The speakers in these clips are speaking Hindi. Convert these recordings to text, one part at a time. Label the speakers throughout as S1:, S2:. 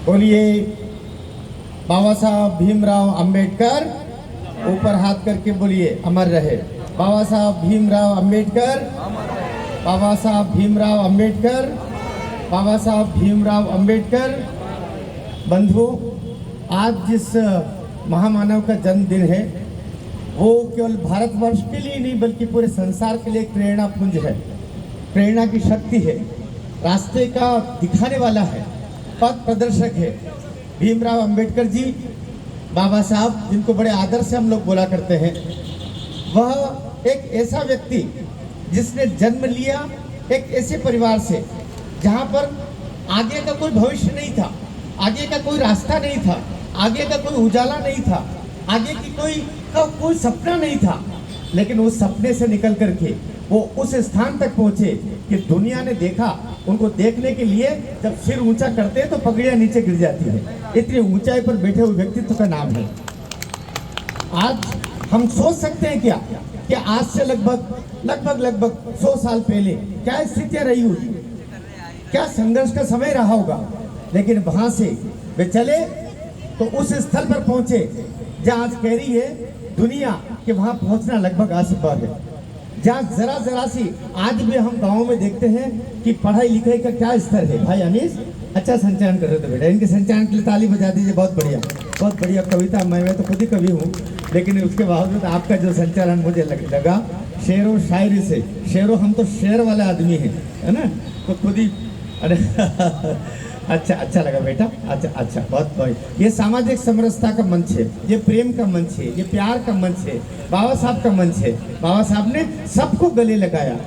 S1: बोलिए बाबा साहब भीमराव अंबेडकर। ऊपर हाथ करके बोलिए अमर रहे। बाबा साहब भीमराव अंबेडकर, बाबा साहब भीमराव अंबेडकर, बाबा साहब भीमराव अंबेडकर। बंधुओं, आज जिस महामानव का जन्मदिन है वो केवल भारतवर्ष के लिए नहीं बल्कि पूरे संसार के लिए एक प्रेरणा पुंज है, प्रेरणा की शक्ति है, रास्ते का दिखाने वाला है, पथ प्रदर्शक है। भीमराव अंबेडकर जी, बाबा साहब, जिनको बड़े आदर से हम लोग बोला करते हैं, वह एक ऐसा व्यक्ति जिसने जन्म लिया एक ऐसे परिवार से जहां पर आगे का कोई भविष्य नहीं था, आगे का कोई रास्ता नहीं था, आगे का कोई उजाला नहीं था, आगे की कोई सपना नहीं था। लेकिन उस सपने से निकल करके वो उस स्थान तक पहुंचे कि दुनिया ने देखा। उनको देखने के लिए जब सिर ऊंचा करते हैं तो पगड़ियां नीचे गिर जाती है। इतनी ऊंचाई पर बैठे हुए व्यक्तित्व का नाम है। आज हम सोच सकते हैं क्या कि आज से लगभग 100 साल पहले क्या स्थितियां रही होगी, क्या संघर्ष का समय रहा होगा। लेकिन वहां से वे चले तो उस स्थल पर पहुंचे जहां आज कह रही है दुनिया कि वहां पहुंचना लगभग असंभव है। जहाँ जरा सी आज भी हम गाँव में देखते हैं कि पढ़ाई लिखाई का क्या स्तर है। भाई अनीस अच्छा संचालन कर रहे थे बेटा, इनके संचालन के लिए ताली बजा दीजिए। बहुत बढ़िया कविता। मैं तो खुद ही कवि हूँ, लेकिन उसके बावजूद आपका जो संचालन मुझे लगा शेर और शायरी से। शेरों हम तो शेर वाले आदमी हैं, है ना, तो खुद ही अरे अच्छा लगा बेटा। अच्छा बहुत। ये सामाजिक समरसता का मंच है, ये प्रेम का मंच है, ये प्यार का मंच है, बाबा साहब का मंच है। बाबा साहब ने सबको गले लगाया,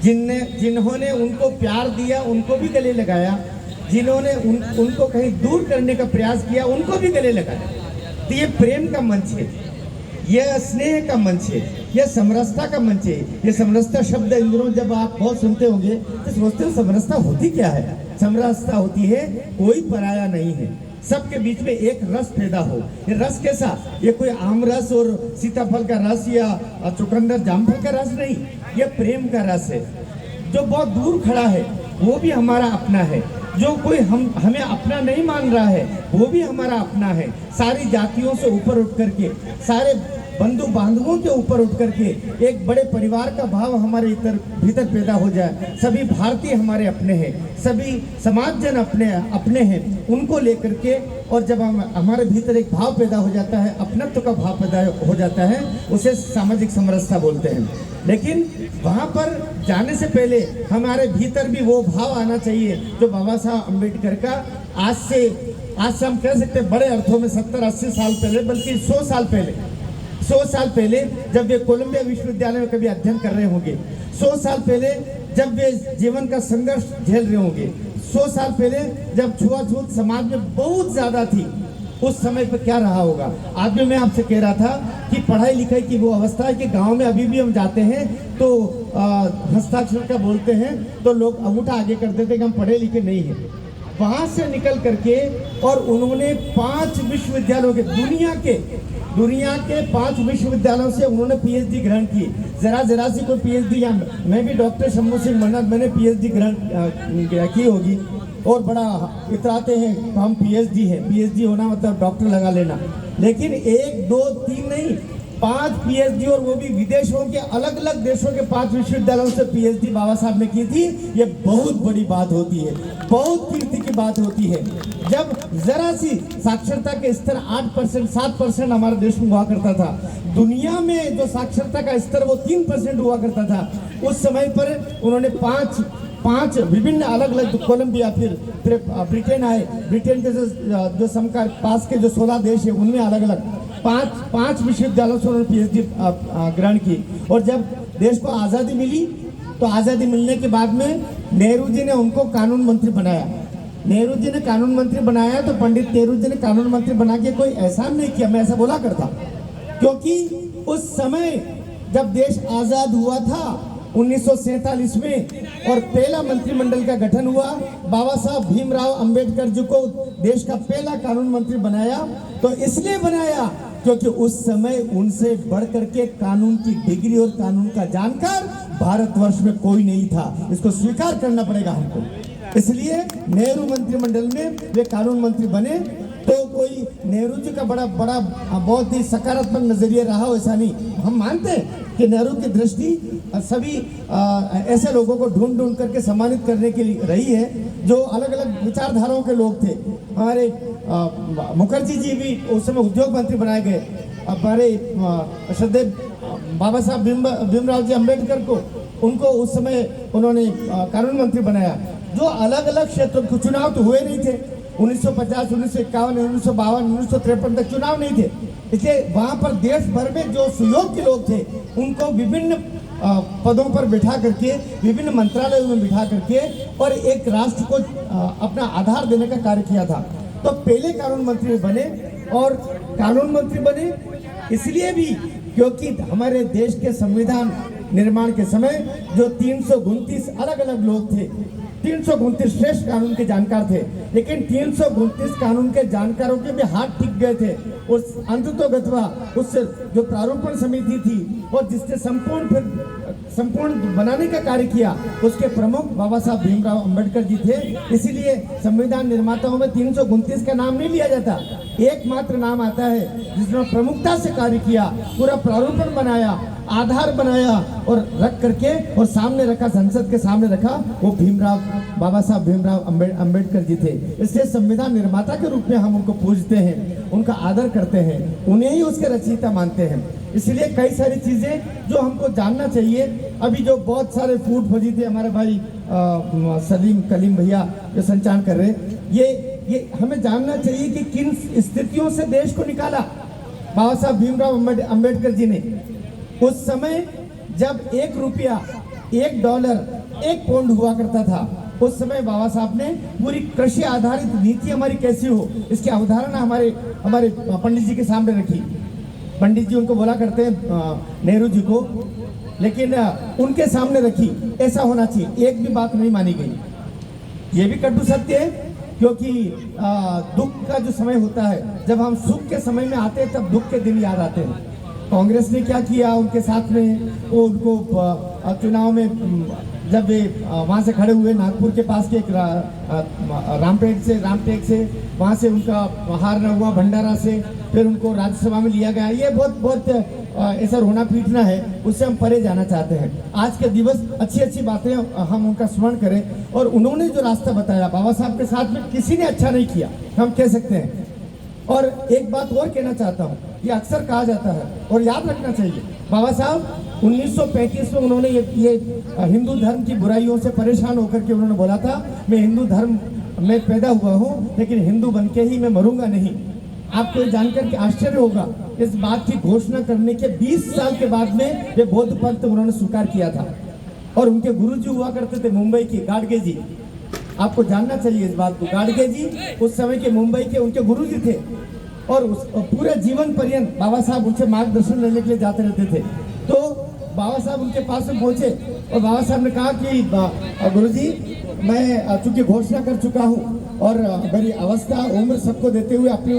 S1: जिन्होंने उनको प्यार दिया उनको भी गले लगाया, जिन्होंने उनको कहीं दूर करने का प्रयास किया उनको भी गले लगाया। तो ये प्रेम का मंच है, यह स्नेह का मंच है, यह समरसता का मंच है। ये समरसता शब्द इन दिनों जब आप बहुत सुनते होंगे तो सोचते हो समरसता होती क्या है। समरसता होती है कोई पराया नहीं है, सबके बीच में एक रस पैदा हो। ये रस कैसा? ये कोई आम रस और सीताफल का रस या चुकंदर जामफल का रस नहीं, ये प्रेम का रस है। जो बहुत दूर खड़ा है वो भी हमारा अपना है, जो कोई हमें अपना नहीं मान रहा है वो भी हमारा अपना है। सारी जातियों से ऊपर उठ करके, सारे बंधु बांधवों के ऊपर उठ करके एक बड़े परिवार का भाव हमारे भीतर पैदा हो जाए। सभी भारतीय हमारे अपने हैं, सभी समाजजन अपने हैं, उनको लेकर के। और जब हमारे भीतर एक भाव पैदा हो जाता है, अपनत्व का भाव पैदा हो जाता है, उसे सामाजिक समरसता बोलते हैं। लेकिन वहाँ पर जाने से पहले हमारे भीतर भी वो भाव आना चाहिए जो बाबा साहब अम्बेडकर का आज से हम कह सकते हैं बड़े अर्थों में 70-80 साल पहले, बल्कि 100 साल पहले जब वे कोलंबिया विश्वविद्यालय में कभी अध्ययन कर रहे होंगे, 100 साल पहले जब वे जीवन का संघर्ष झेल रहे होंगे, 100 साल पहले जब छुआछूत समाज में बहुत ज्यादा थी, उस समय पर क्या रहा होगा। आज भी मैं आपसे कह रहा था कि पढ़ाई लिखाई की वो अवस्था है कि गांव में अभी भी हम जाते हैं तो हस्ताक्षर का बोलते हैं तो लोग अंगूठा आगे कर देते कि हम पढ़े लिखे नहीं हैं। वहां से निकल करके और उन्होंने 5 विश्वविद्यालयों के दुनिया के 5 विश्वविद्यालयों से उन्होंने पीएचडी ग्रहण की। जरा सी कोई पीएचडी, मैं भी डॉक्टर शंभू सिंह मन्नत, मैंने पीएचडी ग्रहण की होगी और बड़ा इतराते हैं हम पीएचडी है, पीएचडी होना मतलब डॉक्टर लगा लेना। लेकिन 1, 2, 3 नहीं, 5 पीएचडी, और वो भी विदेशों के अलग अलग देशों के 5 विश्वविद्यालयों से पीएचडी बाबा साहब ने की थी। ये बहुत बड़ी बात होती है, बहुत कीर्ति की बात होती है। जब जरा सी साक्षरता के स्तर 8%, 7% हमारे देश में हुआ करता था, दुनिया में जो साक्षरता का स्तर वो 3% हुआ करता था, उस समय पर उन्होंने 5 विभिन्न अलग अलग, कोलंबिया, फिर ब्रिटेन आए, ब्रिटेन के जो समकार पास के जो 16 देश है उनमें अलग अलग 5 विश्वविद्यालयों से उन्होंने पीएचडी ग्रहण की। और जब देश को आज़ादी मिली तो आज़ादी मिलने के बाद में नेहरू जी ने उनको कानून मंत्री बनाया। नेहरू जी ने कानून मंत्री बनाया तो पंडित नेहरू जी ने कानून मंत्री बना के कोई एहसान नहीं किया, मैं ऐसा बोला करता, क्योंकि उस समय जब देश आज़ाद हुआ था 1947 में और पहला मंत्रिमंडल का गठन हुआ, बाबा साहब भीमराव अंबेडकर जी को देश का पहला कानून मंत्री बनाया। तो इसलिए बनाया क्योंकि उस समय उनसे बढ़ करके कानून की डिग्री और कानून का जानकार भारतवर्ष में कोई नहीं था। इसको स्वीकार करना पड़ेगा हमको। इसलिए नेहरू मंत्रिमंडल में वे कानून मंत्री बने। तो कोई नेहरू जी का बड़ा बड़ा बहुत ही सकारात्मक नजरिया रहा हो ऐसा नहीं। हम मानते हैं कि नेहरू की दृष्टि सभी ऐसे लोगों को ढूंढ ढूंढ करके सम्मानित करने के लिए रही है जो अलग अलग विचारधाराओं के लोग थे। हमारे मुखर्जी जी भी उस समय उद्योग मंत्री बनाए गए। हमारे श्रद्धेय बाबा साहब भीमराव जी अम्बेडकर को उनको उस समय उन्होंने कानून मंत्री बनाया। जो अलग अलग क्षेत्रों के चुनाव तो हुए नहीं थे। 1950, 1951, 1952, 1953 तक चुनाव नहीं थे। इसलिए वहाँ पर देश भर में जो सुयोग के लोग थे उनको विभिन्न पदों पर बिठा करके, विभिन्न मंत्रालयों में बिठा करके और एक राष्ट्र को अपना आधार देने का कार्य किया था। तो पहले कानून मंत्री बने और कानून मंत्री बने इसलिए भी क्योंकि हमारे देश के संविधान निर्माण के समय जो 329 अलग अलग लोग थे, 329 श्रेष्ठ कानून के जानकार थे, लेकिन 329 कानून के जानकारों के भी हाथ टिक गए थे। उस अंततोगत्वा उस जो प्रारूपण समिति थी और जिसने संपूर्ण बनाने का कार्य किया उसके प्रमुख बाबा साहब भीमराव अंबेडकर जी थे। इसीलिए संविधान निर्माताओं में 329 का नाम नहीं लिया जाता, एकमात्र नाम आता है जिसने प्रमुखता से कार्य किया, पूरा प्रारूपण बनाया, आधार बनाया और रख करके और सामने रखा, संसद के सामने रखा, वो बाबा साहब भीमराव अंबेडकर जी थे। इसलिए संविधान निर्माता के रूप में हम उनको पूजते हैं, उनका आदर करते हैं, उन्हें ही उसके रचयिता मानते हैं। इसलिए कई सारी चीजें जो हमको जानना चाहिए। अभी जो बहुत सारे फूट फजी थे हमारे भाई सलीम कलीम भैया जो संचालन कर रहे हैं, ये हमें जानना चाहिए कि किन स्थितियों से देश को निकाला बाबा साहब भीमराव अंबेडकर जी ने। उस समय जब 1 रुपया, 1 डॉलर, 1 पौंड हुआ करता था, उस समय बाबा साहब ने पूरी कृषि आधारित नीति हमारी कैसी हो इसकी अवधारणा हमारे पंडित जी के सामने रखी। पंडित जी उनको बोला करते हैं नेहरू जी को, लेकिन उनके सामने रखी, ऐसा होना चाहिए। एक भी बात नहीं मानी गई। ये भी कटु सत्य है क्योंकि दुख का जो समय होता है, जब हम सुख के समय में आते हैं तब दुख के दिन याद आते हैं। कांग्रेस ने क्या किया उनके साथ में, वो उनको चुनाव में जब वे वहाँ से खड़े हुए नागपुर के पास के एक रामटेक से वहाँ से उनका हार न हुआ, भंडारा से फिर उनको राज्यसभा में लिया गया। ये बहुत ऐसा रोना पीटना है, उससे हम परे जाना चाहते हैं। आज के दिवस अच्छी बातें हम उनका स्मरण करें और उन्होंने जो रास्ता बताया, बाबा साहब के साथ में किसी ने अच्छा नहीं किया, हम कह सकते हैं। और एक बात और कहना चाहता हूँ, ये अक्सर कहा जाता है और याद रखना चाहिए, बाबा साहब 1935 में उन्होंने ये हिंदू धर्म की बुराइयों से परेशान होकर के उन्होंने बोला था, मैं हिंदू धर्म में पैदा हुआ हूँ लेकिन हिंदू बनके ही मैं मरूंगा नहीं। आपको ये जानकर के आश्चर्य होगा, इस बात की घोषणा करने के 20 साल के बाद में ये बौद्ध पंथ उन्होंने स्वीकार किया था। और उनके गुरुजी हुआ करते थे मुंबई के गाडगे जी, आपको जानना चाहिए इस बात को। गाडगे जी उस समय के मुंबई के उनके गुरुजी थे और पूरे जीवन पर्यंत बाबा साहब उनसे मार्गदर्शन लेने के लिए जाते रहते थे। तो बाबा साहब उनके पास में पहुंचे और बाबा साहब ने कहा कि गुरुजी, मैं चूंकि घोषणा कर चुका हूं और मेरी अवस्था उम्र सबको देते हुए अपनी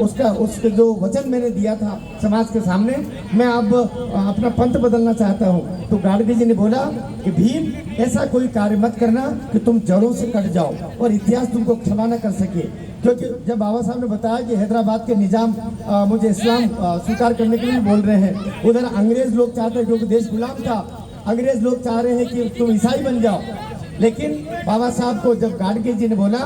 S1: उसके जो वचन मैंने दिया था समाज के सामने, मैं अब अपना पंथ बदलना चाहता हूं। तो गाडगे जी ने बोला कि भीम, ऐसा कोई कार्य मत करना कि तुम जड़ों से कट जाओ और इतिहास तुमको क्षमा न कर सके। क्योंकि जब बाबा साहब ने बताया कि हैदराबाद के निजाम मुझे इस्लाम स्वीकार करने के लिए बोल रहे हैं, उधर अंग्रेज लोग चाहते हैं, क्योंकि देश गुलाम था, अंग्रेज लोग चाह रहे हैं कि तुम ईसाई बन जाओ। लेकिन बाबा साहब को जब गाडगे जी ने बोला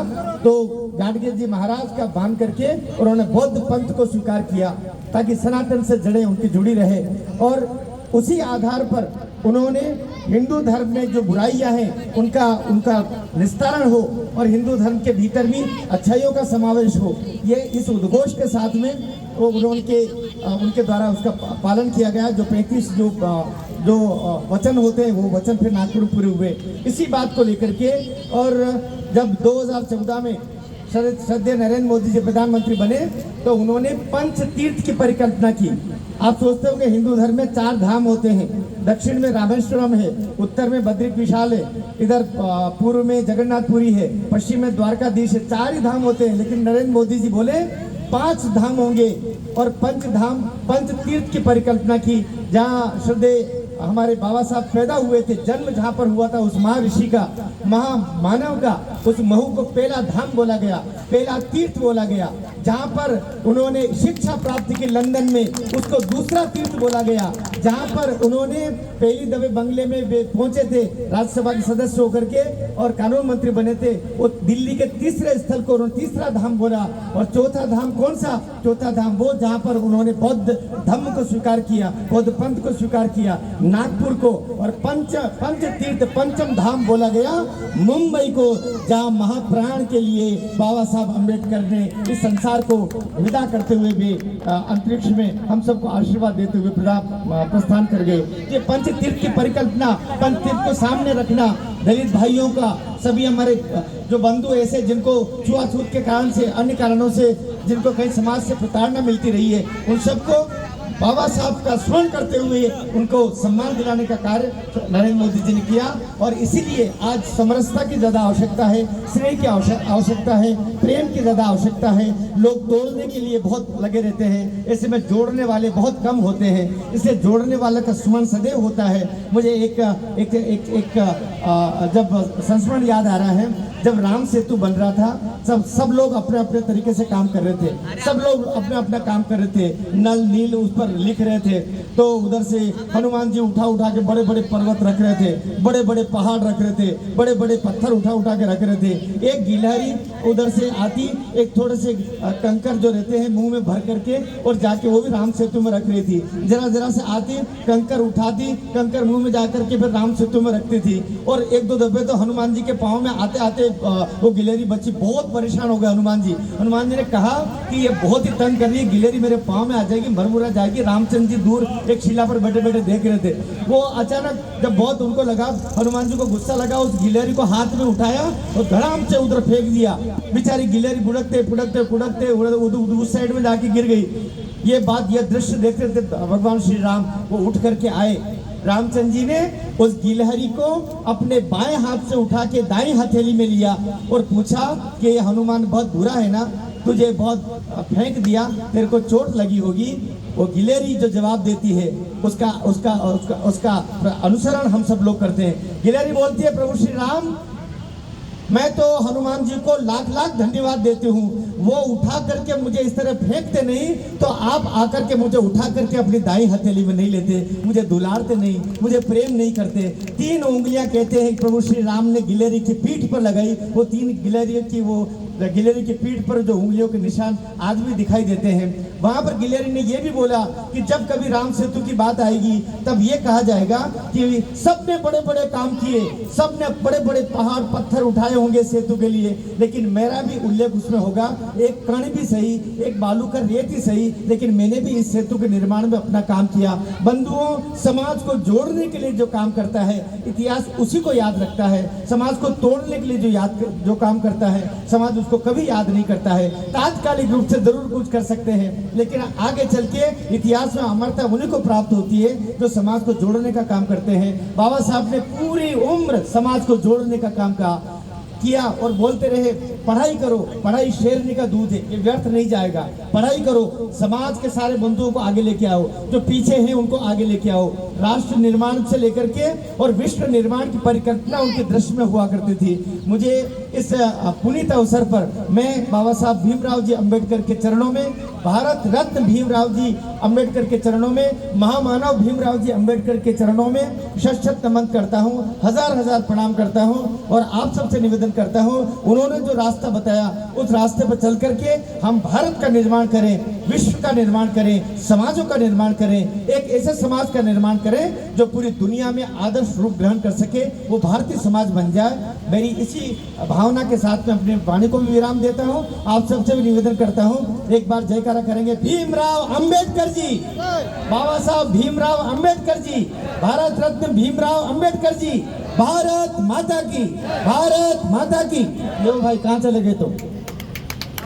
S1: तो गाडगे जी महाराज का बांध करके उन्होंने बौद्ध पंथ को स्वीकार किया ताकि सनातन से जड़ें उनकी जुड़ी रहे। और उसी आधार पर उन्होंने हिंदू धर्म में जो बुराइयां हैं उनका निस्तारण हो और हिंदू धर्म के भीतर भी अच्छाइयों का समावेश हो, ये इस उद्घोष के साथ में वो उनके द्वारा उसका पालन किया गया। जो 35 जो वचन होते हैं वो वचन फिर नागपुर पूरे हुए इसी बात को लेकर के। और जब 2014 में श्रद्धेय नरेंद्र मोदी जी प्रधानमंत्री बने तो उन्होंने पंच तीर्थ की परिकल्पना की। आप सोचते हो कि हिंदू धर्म में 4 धाम होते हैं, दक्षिण में रामेश्वरम है, उत्तर में बद्रिक विशाल है, इधर पूर्व में जगन्नाथपुरी है, पश्चिम में द्वारकाधीश है, 4 ही धाम होते हैं। लेकिन नरेंद्र मोदी जी बोले 5 धाम होंगे और पंच तीर्थ की परिकल्पना की, जहाँ श्रद्धेय हमारे बाबा साहब पैदा हुए थे, जन्म जहाँ पर हुआ था उस महर्षि का, महामानव का, उस महू को पहला धाम बोला गया, पहला तीर्थ बोला गया। जहाँ पर उन्होंने शिक्षा प्राप्त की लंदन में, उसको दूसरा तीर्थ बोला गया। जहाँ पर उन्होंने पहली दफे बंगले में पहुंचे थे राज्यसभा के सदस्य होकर के और कानून मंत्री बने थे, वो दिल्ली के तीसरे स्थल को उन्होंने तीसरा धाम बोला। और चौथा धाम कौन सा? चौथा धाम वो जहाँ पर उन्होंने बौद्ध धर्म को स्वीकार किया, बौद्ध पंथ को स्वीकार किया, नागपुर को। और पंच तीर्थ पंचम धाम बोला गया मुंबई को, जहाँ महाप्राण के लिए बाबा साहब अम्बेडकर ने इस संसार को विदा करते हुए भी अंतरिक्ष में हम सबको आशीर्वाद देते हुए प्रस्थान कर गए। ये पंच तीर्थ की परिकल्पना, पंच तीर्थ को सामने रखना, दलित भाइयों का, सभी हमारे जो बंधु ऐसे जिनको छुआछूत के कारण से, अन्य कारणों से, जिनको कहीं समाज से प्रताड़ना मिलती रही है, उन सबको बाबा साहब का स्मरण करते हुए उनको सम्मान दिलाने का कार्य नरेंद्र मोदी जी ने किया। और इसीलिए आज समरसता की ज़्यादा आवश्यकता है, स्नेह की आवश्यकता है, प्रेम की ज़्यादा आवश्यकता है। लोग तोड़ने के लिए बहुत लगे रहते हैं, ऐसे में जोड़ने वाले बहुत कम होते हैं, इसलिए जोड़ने वाले का सुमन सदैव होता है। मुझे एक जब संस्मरण याद आ रहा है, जब राम सेतु बन रहा था, सब लोग अपने अपने तरीके से काम कर रहे थे, सब लोग अपना अपना काम कर रहे थे, नल नील उस पर लिख रहे थे। तो उधर से हनुमान जी उठा के बड़े बड़े पर्वत रख रहे थे, बड़े बड़े पहाड़ रख रहे थे, बड़े बड़े पत्थर उठा के रख रहे थे। एक गिलहरी उधर से आती, एक थोड़े से कंकर जो रहते हैं मुंह में भर करके, और जाके वो भी राम सेतु में रख रही थी। जरा से आती, कंकर उठाती, कंकर मुंह में जाकर के फिर राम सेतु में रखती थी। और एक दो दफे तो हनुमान जी के पाँव में आते आते वो गिलहरी बच्ची बहुत परेशान हो गए हनुमान जी ने कहा कि ये बहुत ही तंग कर रही है, गिलहरी मेरे पाँव में आ जाएगी, मरमुरा जाएगी। रामचंद्र जी दूर एक शिला पर बैठे बैठे देख रहे थे। वो अचानक जब बहुत उनको लगा, हनुमान जी को गुस्सा लगा, उस गिलहरी को हाथ में उठाया और धड़ाम से उधर फेंक दिया। बेचारी गिलहरी बुड़कते उस साइड में जाके गिर गई। ये बात, यह दृश्य देखते थे भगवान श्री राम, वो उठ करके आए। रामचंद्र जी ने उस गिलहरी को अपने बाएं हाथ से उठा के दाईं हथेली में लिया और पूछा कि ये हनुमान बहुत बुरा है ना, तुझे बहुत फेंक दिया, तेरे को चोट लगी होगी। वो गिलहरी जो जवाब देती है उसका अनुसरण हम सब लोग करते हैं। गिलहरी बोलती है, प्रभु श्री राम, मैं तो हनुमान जी को लाख लाख धन्यवाद देती हूँ, वो उठा करके मुझे इस तरह फेंकते नहीं, तो आप आकर के मुझे उठा करके अपनी दाईं हथेली में नहीं लेते, मुझे दुलारते नहीं, मुझे प्रेम नहीं करते। 3 उंगलियां कहते हैं प्रभु श्री राम ने गिलहरी की पीठ पर लगाई। वो 3 गिलहरी की पीठ पर जो उंगलियों के निशान आज भी दिखाई देते हैं। वहां पर गिलहरी ने यह भी बोला कि जब कभी राम सेतु की बात आएगी तब ये कहा जाएगा कि सबने बड़े बड़े काम किए, सबने बड़े बड़े पहाड़ पत्थर उठाए होंगे सेतु के लिए, लेकिन मेरा भी उल्लेख उसमें होगा, एक कण भी सही, एक बालू का रेत ही सही, लेकिन मैंने भी इस सेतु के निर्माण में अपना काम किया। बंधुओं, समाज को जोड़ने के लिए जो काम करता है, इतिहास उसी को याद रखता है। समाज को तोड़ने के लिए जो काम करता है, समाज उसको कभी याद नहीं करता है। तात्कालिक रूप से जरूर कुछ कर सकते हैं, लेकिन आगे चल के इतिहास में अमरता उन्हीं को प्राप्त होती है जो समाज को जोड़ने का काम करते हैं। बाबा साहब ने पूरी उम्र समाज को जोड़ने का काम किया और बोलते रहे, पढ़ाई करो, पढ़ाई शेरनी का दूध है, ये व्यर्थ नहीं जाएगा। पढ़ाई करो, समाज के सारे बंधुओं को आगे लेके आओ, जो पीछे हैं उनको आगे लेके आओ। राष्ट्र निर्माण से लेकर के और विश्व निर्माण की परिकल्पना उनके दृश्य में हुआ करती थी। मुझे इस पुनीत अवसर पर मैं बाबा साहब भीमराव जी अम्बेडकर के चरणों में, भारत रत्न भीमराव जी अम्बेडकर के चरणों में, महामानव भीमराव जी अम्बेडकर के चरणों में शत नमन करता हूँ, हजार प्रणाम करता हूँ। और आप सबसे निवेदन करता हूँ, उन्होंने जो रास्ता बताया उस रास्ते पर चल करके हम भारत का निर्माण करें, विश्व का निर्माण करें, समाजों का निर्माण करें, एक ऐसे समाज का निर्माण करें जो पूरी दुनिया में आदर्श रूप ग्रहण कर सके, वो भारतीय समाज बन जाए। मेरी इसी भावना के साथ में अपने वाणी को भी विराम देता हूँ। आप सबसे भी निवेदन करता हूँ, एक बार जयकारा करेंगे, भीमराव अम्बेडकर जी, बाबा साहब भीमराव अम्बेडकर जी, भारत रत्न भीमराव अम्बेडकर जी, भारत माता की, भारत माता की। लो भाई, कहाँ चले गए तो